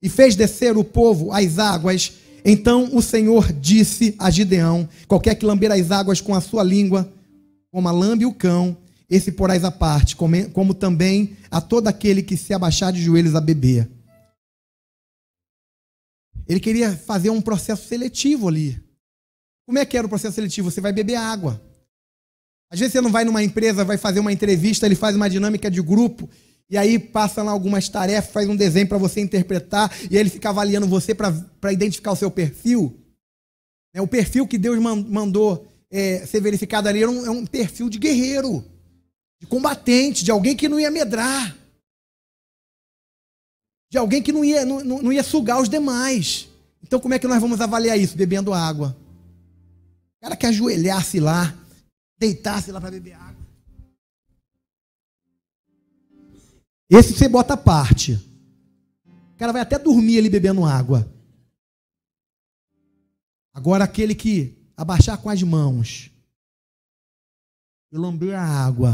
[SPEAKER 1] E fez descer o povo às águas. Então o Senhor disse a Gideão: qualquer que lamber as águas com a sua língua, como a lambe o cão, esse porás à parte, como também a todo aquele que se abaixar de joelhos a beber. Ele queria fazer um processo seletivo ali. Como é que era o processo seletivo? Você vai beber água. Às vezes você não vai numa empresa, vai fazer uma entrevista, ele faz uma dinâmica de grupo, e aí passa lá algumas tarefas, faz um desenho para você interpretar, e aí ele fica avaliando você para identificar o seu perfil. O perfil que Deus mandou ser verificado ali é um perfil de guerreiro, de combatente, de alguém que não ia medrar, de alguém que não ia sugar os demais. Então como é que nós vamos avaliar isso? Bebendo água. O cara que ajoelhasse lá, deitasse lá para beber água. Esse você bota à parte. O cara vai até dormir ali bebendo água. Agora aquele que abaixar com as mãos e lamber a água,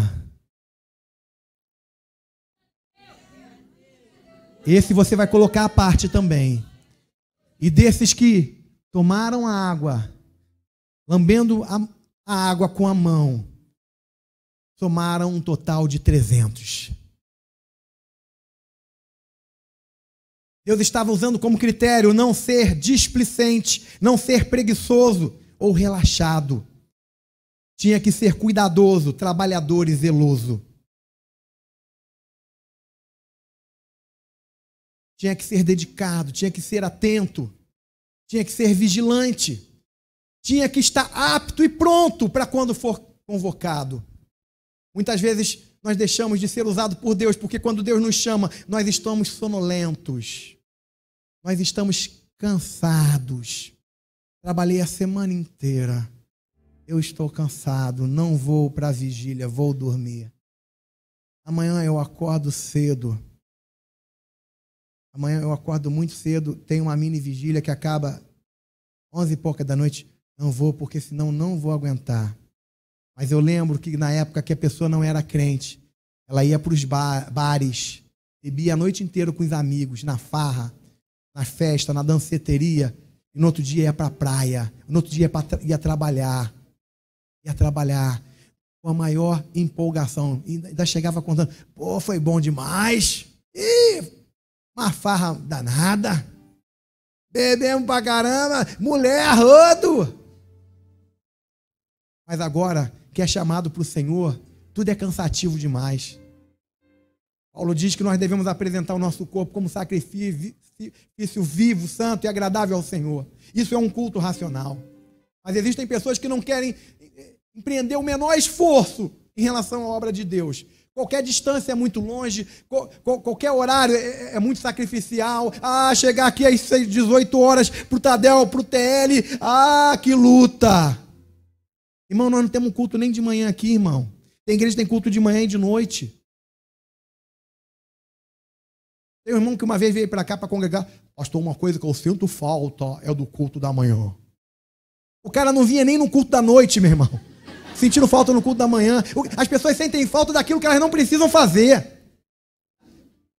[SPEAKER 1] esse você vai colocar à parte também. E desses que tomaram a água, lambendo a água com a mão, somaram um total de 300. Deus estava usando como critério não ser displicente, não ser preguiçoso ou relaxado. Tinha que ser cuidadoso, trabalhador e zeloso. Tinha que ser dedicado, tinha que ser atento, tinha que ser vigilante, tinha que estar apto e pronto para quando for convocado. Muitas vezes nós deixamos de ser usados por Deus, porque quando Deus nos chama, nós estamos sonolentos, nós estamos cansados. Trabalhei a semana inteira, eu estou cansado, não vou para a vigília, vou dormir. Amanhã eu acordo cedo. Amanhã eu acordo muito cedo, tenho uma mini vigília que acaba 11 e pouca da noite. Não vou, porque senão não vou aguentar. Mas eu lembro que na época que a pessoa não era crente, ela ia para os bares, bebia a noite inteira com os amigos, na farra, na festa, na danceteria, e no outro dia ia para a praia, no outro dia ia trabalhar com a maior empolgação. E ainda chegava contando, pô, foi bom demais. Uma farra danada. Bebemos pra caramba. Mulher, rodo. Mas agora, que é chamado para o Senhor, tudo é cansativo demais. Paulo diz que nós devemos apresentar o nosso corpo como sacrifício vivo, santo e agradável ao Senhor. Isso é um culto racional. Mas existem pessoas que não querem empreender o menor esforço em relação à obra de Deus. Qualquer distância é muito longe, qualquer horário é muito sacrificial. Chegar aqui às 18 horas para o Tadel, para o TL, que luta. Irmão, nós não temos culto nem de manhã aqui, irmão. Tem igreja que tem culto de manhã e de noite. Tem um irmão que uma vez veio para cá para congregar. Pastor, uma coisa que eu sinto falta é do culto da manhã. O cara não vinha nem no culto da noite, meu irmão. Sentindo falta no culto da manhã. As pessoas sentem falta daquilo que elas não precisam fazer.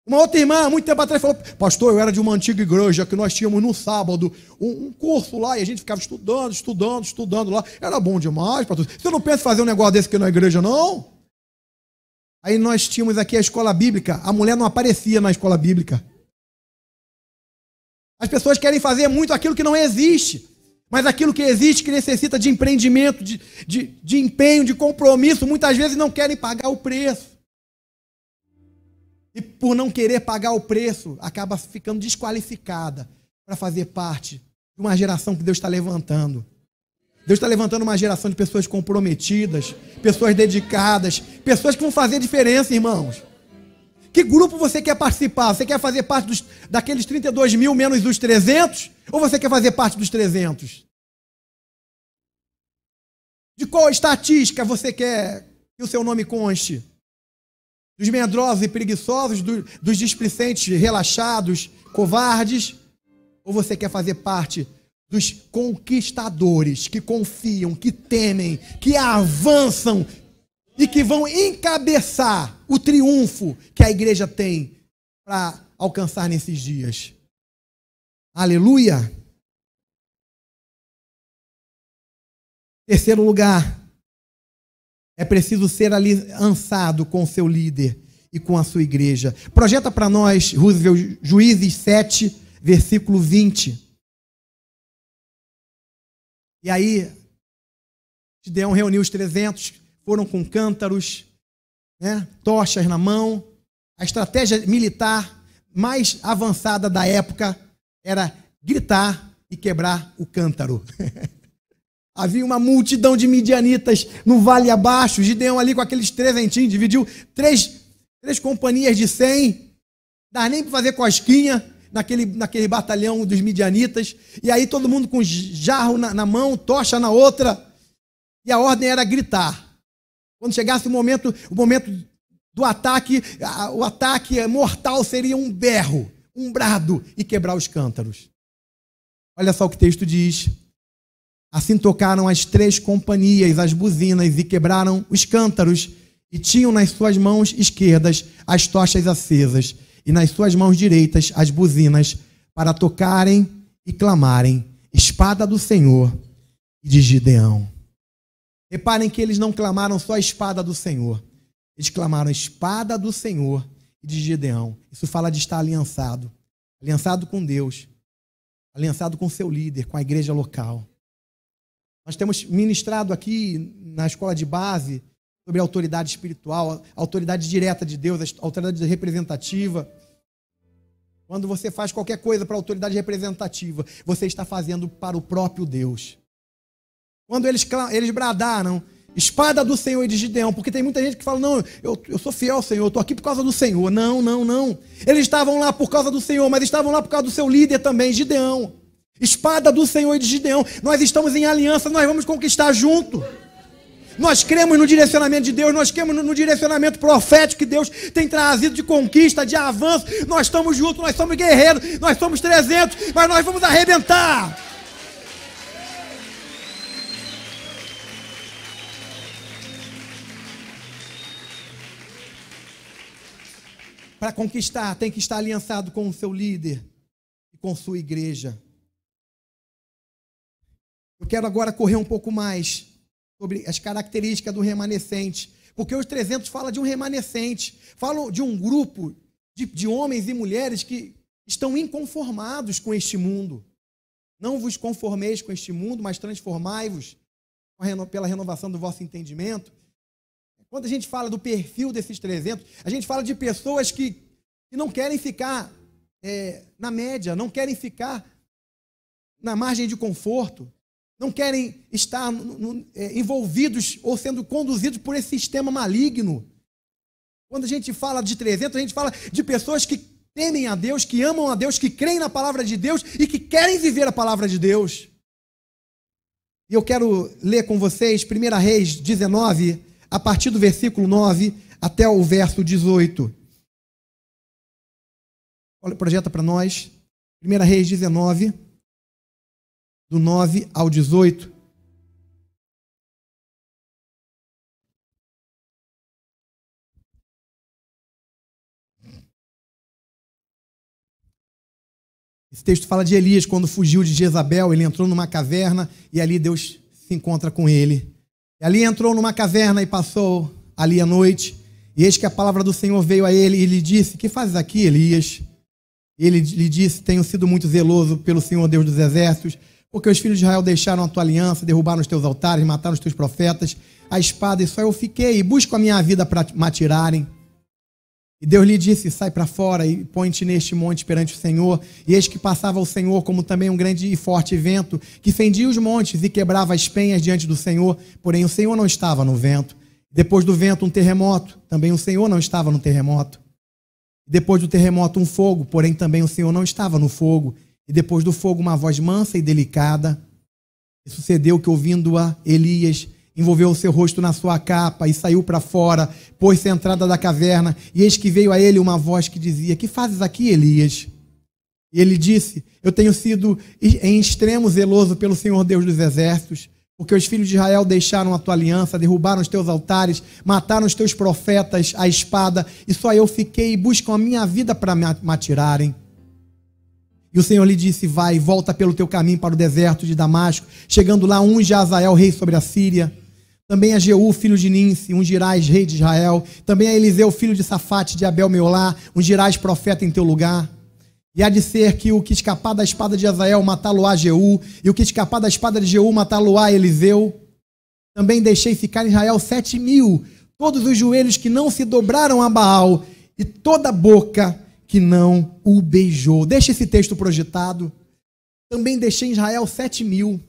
[SPEAKER 1] Uma outra irmã, muito tempo atrás, falou: pastor, eu era de uma antiga igreja que nós tínhamos no sábado um curso lá, e a gente ficava estudando lá. Era bom demais, pastor. Você não pensa em fazer um negócio desse aqui na igreja, não? Aí nós tínhamos aqui a escola bíblica. A mulher não aparecia na escola bíblica. As pessoas querem fazer muito aquilo que não existe. Mas aquilo que existe, que necessita de empreendimento, de empenho, de compromisso, muitas vezes não querem pagar o preço. E por não querer pagar o preço, acaba ficando desqualificada para fazer parte de uma geração que Deus está levantando. Deus está levantando uma geração de pessoas comprometidas, pessoas dedicadas, pessoas que vão fazer diferença, irmãos. Que grupo você quer participar? Você quer fazer parte daqueles 32 mil menos os 300? Ou você quer fazer parte dos 300? De qual estatística você quer que o seu nome conste? Dos medrosos e preguiçosos, dos displicentes, relaxados, covardes? Ou você quer fazer parte dos conquistadores que confiam, que temem, que avançam e que vão encabeçar o triunfo que a igreja tem para alcançar nesses dias? Aleluia! Terceiro lugar, é preciso ser aliançado com o seu líder e com a sua igreja. Projeta para nós, Roosevelt, Juízes 7, versículo 20. E aí, Gideão reuniu os 300, foram com cântaros, tochas na mão. A estratégia militar mais avançada da época era gritar e quebrar o cântaro. Havia uma multidão de midianitas no vale abaixo. Gideão ali com aqueles trezentinhos, dividiu três companhias de 100. Dá nem para fazer cosquinha naquele batalhão dos midianitas. E aí todo mundo com jarro na mão, tocha na outra. E a ordem era gritar. Quando chegasse o momento do ataque, o ataque mortal seria um berro, um brado e quebrar os cântaros. Olha só o que o texto diz. Assim tocaram as 3 companhias, as buzinas, e quebraram os cântaros, e tinham nas suas mãos esquerdas as tochas acesas, e nas suas mãos direitas as buzinas, para tocarem e clamarem: espada do Senhor e de Gideão. Reparem que eles não clamaram só a espada do Senhor. Eles clamaram a espada do Senhor e de Gideão. Isso fala de estar aliançado. Aliançado com Deus. Aliançado com seu líder, com a igreja local. Nós temos ministrado aqui na escola de base sobre a autoridade espiritual, a autoridade direta de Deus, a autoridade representativa. Quando você faz qualquer coisa para a autoridade representativa, você está fazendo para o próprio Deus. Quando eles bradaram, espada do Senhor e de Gideão, porque tem muita gente que fala, não, eu sou fiel ao Senhor, eu estou aqui por causa do Senhor. Não, não, não. Eles estavam lá por causa do Senhor, mas estavam lá por causa do seu líder também, Gideão. Espada do Senhor e de Gideão. Nós estamos em aliança, nós vamos conquistar junto. Nós cremos no direcionamento de Deus, nós cremos no direcionamento profético que Deus tem trazido de conquista, de avanço. Nós estamos juntos, nós somos guerreiros, nós somos 300, mas nós vamos arrebentar. Para conquistar, tem que estar aliançado com o seu líder e com sua igreja. Eu quero agora correr um pouco mais sobre as características do remanescente, porque os 300 falam de um remanescente, falam de um grupo de homens e mulheres que estão inconformados com este mundo. Não vos conformeis com este mundo, mas transformai-vos pela renovação do vosso entendimento. Quando a gente fala do perfil desses 300, a gente fala de pessoas que não querem ficar na média, não querem ficar na margem de conforto, não querem estar envolvidos ou sendo conduzidos por esse sistema maligno. Quando a gente fala de 300, a gente fala de pessoas que temem a Deus, que amam a Deus, que creem na palavra de Deus e que querem viver a palavra de Deus. E eu quero ler com vocês 1 Reis 19, a partir do versículo 9 até o verso 18. Olha, projeta para nós. 1 Reis 19, do 9 ao 18. Esse texto fala de Elias, quando fugiu de Jezabel, ele entrou numa caverna e ali Deus se encontra com ele. E ali entrou numa caverna e passou ali a noite. E eis que a palavra do Senhor veio a ele e lhe disse: que fazes aqui, Elias? E ele lhe disse: tenho sido muito zeloso pelo Senhor Deus dos exércitos, porque os filhos de Israel deixaram a tua aliança, derrubaram os teus altares, mataram os teus profetas, a espada, e só eu fiquei, e busco a minha vida para me atirarem. E Deus lhe disse: sai para fora e põe-te neste monte perante o Senhor. E eis que passava o Senhor como também um grande e forte vento, que fendia os montes e quebrava as penhas diante do Senhor, porém o Senhor não estava no vento. Depois do vento um terremoto, também o Senhor não estava no terremoto. Depois do terremoto um fogo, porém também o Senhor não estava no fogo. E depois do fogo uma voz mansa e delicada. E sucedeu que, ouvindo-a, Elias envolveu o seu rosto na sua capa e saiu para fora, pôs-se à entrada da caverna, e eis que veio a ele uma voz que dizia: que fazes aqui, Elias? E ele disse: eu tenho sido em extremo zeloso pelo Senhor Deus dos exércitos, porque os filhos de Israel deixaram a tua aliança, derrubaram os teus altares, mataram os teus profetas à espada, e só eu fiquei e buscam a minha vida para me atirarem. E o Senhor lhe disse: vai, volta pelo teu caminho para o deserto de Damasco. Chegando lá, unge a Azael, rei sobre a Síria. Também a Jeú, filho de Ninsi, ungirás rei de Israel. Também a Eliseu, filho de Safate, de Abel-Meolá, ungirás profeta em teu lugar. E há de ser que o que escapar da espada de Azael, matá-lo-á Jeú, e o que escapar da espada de Jeú, matá-lo-á Eliseu. Também deixei ficar em Israel 7.000, todos os joelhos que não se dobraram a Baal, e toda a boca que não o beijou. Deixa esse texto projetado. Também deixei em Israel 7.000.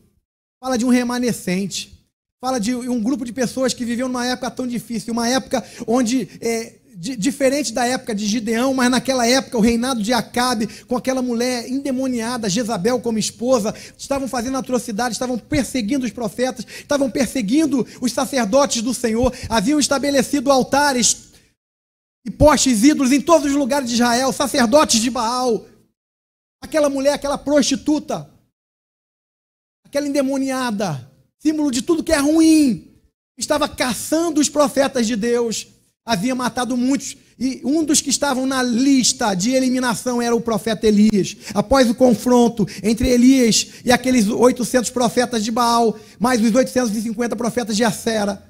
[SPEAKER 1] Fala de um remanescente. Fala de um grupo de pessoas que viviam numa época tão difícil, uma época onde, diferente da época de Gideão, mas naquela época o reinado de Acabe, com aquela mulher endemoniada, Jezabel como esposa, estavam fazendo atrocidades, estavam perseguindo os profetas, estavam perseguindo os sacerdotes do Senhor, haviam estabelecido altares e postes ídolos em todos os lugares de Israel, sacerdotes de Baal. Aquela mulher, aquela prostituta, aquela endemoniada, símbolo de tudo que é ruim, estava caçando os profetas de Deus, havia matado muitos, E um dos que estavam na lista de eliminação era o profeta Elias. Após o confronto entre Elias e aqueles 800 profetas de Baal, mais os 850 profetas de Acera,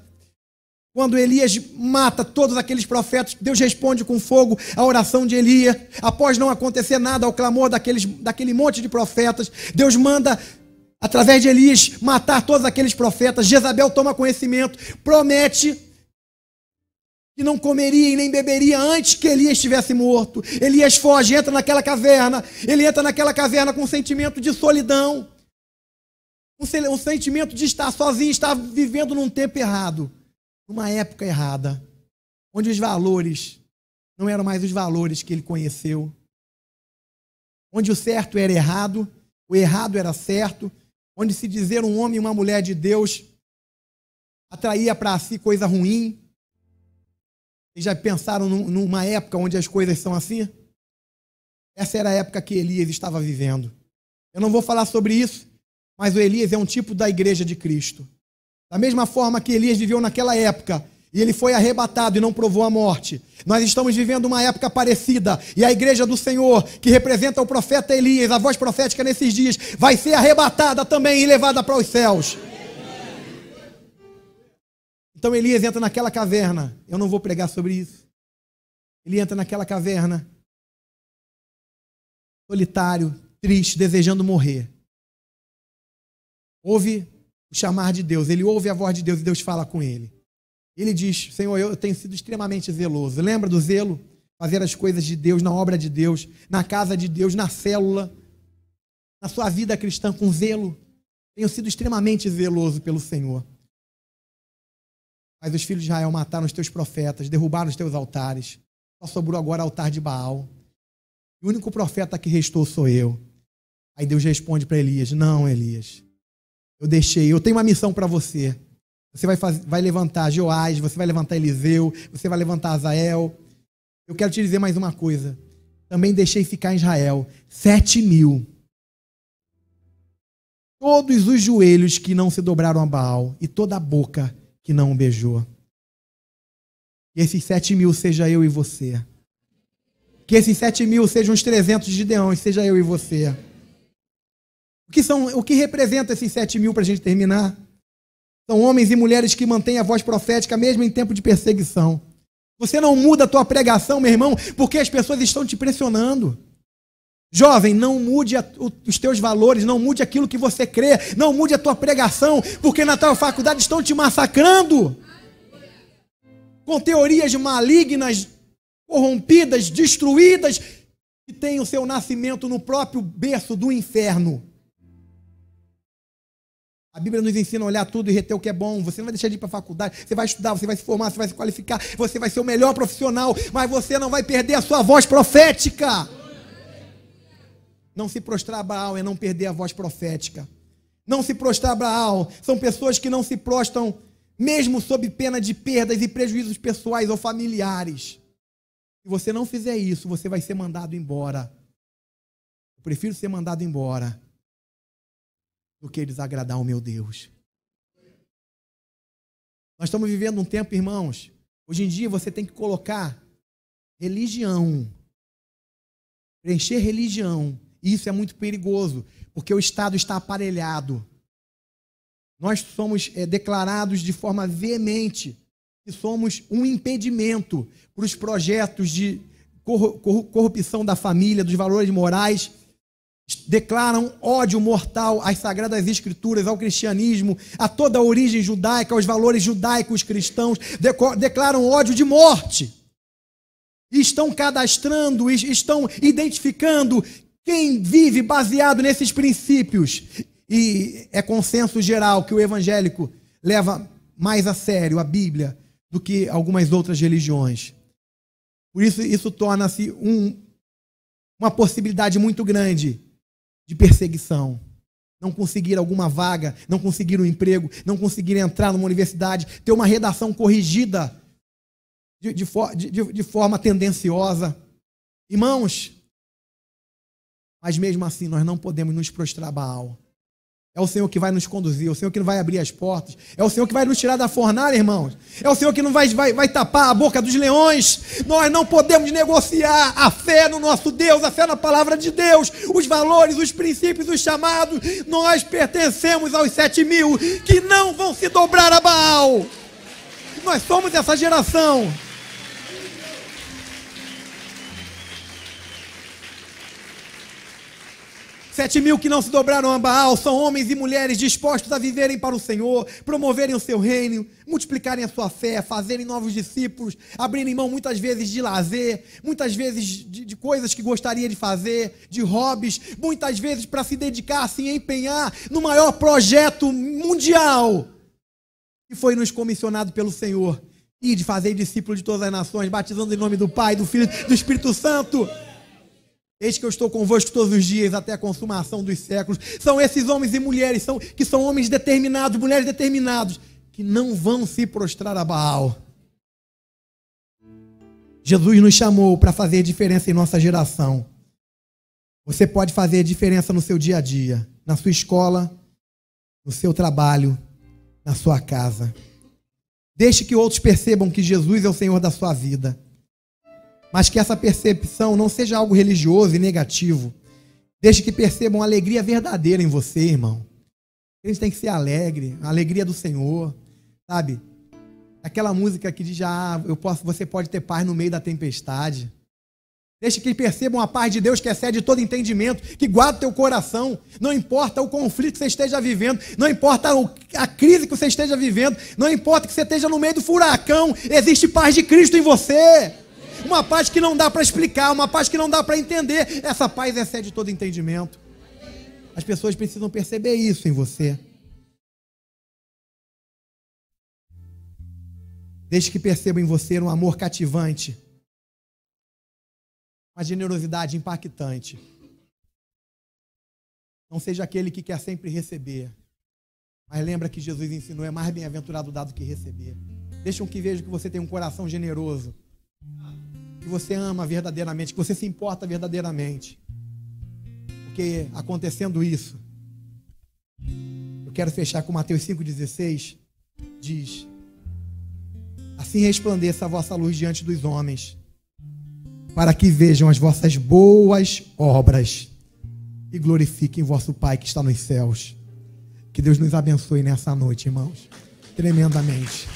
[SPEAKER 1] quando Elias mata todos aqueles profetas, Deus responde com fogo à oração de Elias. Após não acontecer nada ao clamor daquele monte de profetas, Deus manda, através de Elias, matar todos aqueles profetas. Jezabel toma conhecimento, promete que não comeria e nem beberia antes que Elias estivesse morto. Elias foge, entra naquela caverna. Ele entra naquela caverna com um sentimento de solidão, um sentimento de estar sozinho, estar vivendo num tempo errado, numa época errada, onde os valores não eram mais os valores que ele conheceu, onde o certo era errado, o errado era certo, onde se dizer um homem e uma mulher de Deus atraía para si coisa ruim. Vocês já pensaram numa época onde as coisas são assim? Essa era a época que Elias estava vivendo. Eu não vou falar sobre isso, mas o Elias é um tipo da igreja de Cristo. Da mesma forma que Elias viveu naquela época, e ele foi arrebatado e não provou a morte, nós estamos vivendo uma época parecida, e a igreja do Senhor, que representa o profeta Elias, a voz profética nesses dias, vai ser arrebatada também e levada para os céus. Então Elias entra naquela caverna. Eu não vou pregar sobre isso. Ele entra naquela caverna, solitário, triste, desejando morrer. Ouve o chamar de Deus, ele ouve a voz de Deus e Deus fala com ele. Ele diz: Senhor, eu tenho sido extremamente zeloso. Lembra do zelo? Fazer as coisas de Deus, na obra de Deus, na casa de Deus, na célula, na sua vida cristã com zelo. Tenho sido extremamente zeloso pelo Senhor. Mas os filhos de Israel mataram os teus profetas, derrubaram os teus altares. Só sobrou agora o altar de Baal. E o único profeta que restou sou eu. Aí Deus responde para Elias: não, Elias, eu tenho uma missão para você. Você vai levantar Joás, você vai levantar Eliseu, você vai levantar Azael. Eu quero te dizer mais uma coisa. Também deixei ficar em Israel 7.000. Todos os joelhos que não se dobraram a Baal e toda a boca que não o beijou. Que esses 7.000 seja eu e você. Que esses 7.000 sejam os 300 de Gideões, seja eu e você. O que representa esses 7.000 para a gente terminar? São homens e mulheres que mantêm a voz profética mesmo em tempo de perseguição. Você não muda a tua pregação, meu irmão, porque as pessoas estão te pressionando. Jovem, não mude os teus valores, não mude aquilo que você crê, não mude a tua pregação, porque na tua faculdade estão te massacrando com teorias malignas, corrompidas, destruídas, que têm o seu nascimento no próprio berço do inferno. A Bíblia nos ensina a olhar tudo e reter o que é bom. Você não vai deixar de ir para a faculdade, você vai estudar, você vai se formar, você vai se qualificar, você vai ser o melhor profissional, mas você não vai perder a sua voz profética. Não se prostrar a Baal é não perder a voz profética. Não se prostrar a Baal são pessoas que não se prostram mesmo sob pena de perdas e prejuízos pessoais ou familiares. Se você não fizer isso, você vai ser mandado embora. Eu prefiro ser mandado embora do que desagradar ao meu Deus. Nós estamos vivendo um tempo, irmãos, hoje em dia você tem que colocar religião, preencher religião, e isso é muito perigoso, porque o Estado está aparelhado. Nós somos declarados de forma veemente que somos um impedimento para os projetos de corrupção da família, dos valores morais. Declaram ódio mortal às sagradas escrituras, ao cristianismo, a toda a origem judaica, aos valores judaicos cristãos, declaram ódio de morte. E estão cadastrando, estão identificando quem vive baseado nesses princípios. E é consenso geral que o evangélico leva mais a sério a Bíblia do que algumas outras religiões. Por isso torna-se uma possibilidade muito grande de perseguição. Não conseguir alguma vaga, não conseguir um emprego, não conseguir entrar numa universidade, ter uma redação corrigida de forma tendenciosa. Irmãos, mas mesmo assim nós não podemos nos prostrar a Baal. É o Senhor que vai nos conduzir, é o Senhor que vai abrir as portas, é o Senhor que vai nos tirar da fornalha, irmãos. É o Senhor que não vai tapar a boca dos leões. Nós não podemos negociar a fé no nosso Deus, a fé na palavra de Deus, os valores, os princípios, os chamados. Nós pertencemos aos 7.000 que não vão se dobrar a Baal. Nós somos essa geração. Sete mil que não se dobraram a Baal são homens e mulheres dispostos a viverem para o Senhor, promoverem o seu reino, multiplicarem a sua fé, fazerem novos discípulos, abrirem mão muitas vezes de lazer, muitas vezes de coisas que gostaria de fazer, de hobbies, muitas vezes para se dedicar, se empenhar no maior projeto mundial que foi nos comissionado pelo Senhor, e de fazer discípulos de todas as nações, batizando em nome do Pai, do Filho e do Espírito Santo. Eis que eu estou convosco todos os dias até a consumação dos séculos. São esses homens e mulheres que são homens determinados, mulheres determinados, que não vão se prostrar a Baal. Jesus nos chamou para fazer diferença em nossa geração. Você pode fazer diferença no seu dia a dia, na sua escola, no seu trabalho, na sua casa. Deixe que outros percebam que Jesus é o Senhor da sua vida. Mas que essa percepção não seja algo religioso e negativo. Deixe que percebam a alegria verdadeira em você, irmão. A gente tem que ser alegre, a alegria do Senhor, sabe? Aquela música que diz, você pode ter paz no meio da tempestade. Deixe que percebam a paz de Deus que excede todo entendimento, que guarda o teu coração. Não importa o conflito que você esteja vivendo, não importa a crise que você esteja vivendo, não importa que você esteja no meio do furacão, existe paz de Cristo em você. Uma paz que não dá para explicar, uma paz que não dá para entender. Essa paz excede todo entendimento. As pessoas precisam perceber isso em você. Deixe que percebam em você um amor cativante, uma generosidade impactante. Não seja aquele que quer sempre receber, mas lembra que Jesus ensinou, é mais bem-aventurado dado que receber. Deixam que vejam que você tem um coração generoso, que você ama verdadeiramente, que você se importa verdadeiramente. Porque acontecendo isso, eu quero fechar com Mateus 5,16, diz: assim resplandeça a vossa luz diante dos homens, para que vejam as vossas boas obras e glorifiquem vosso Pai que está nos céus. Que Deus nos abençoe nessa noite, irmãos, tremendamente.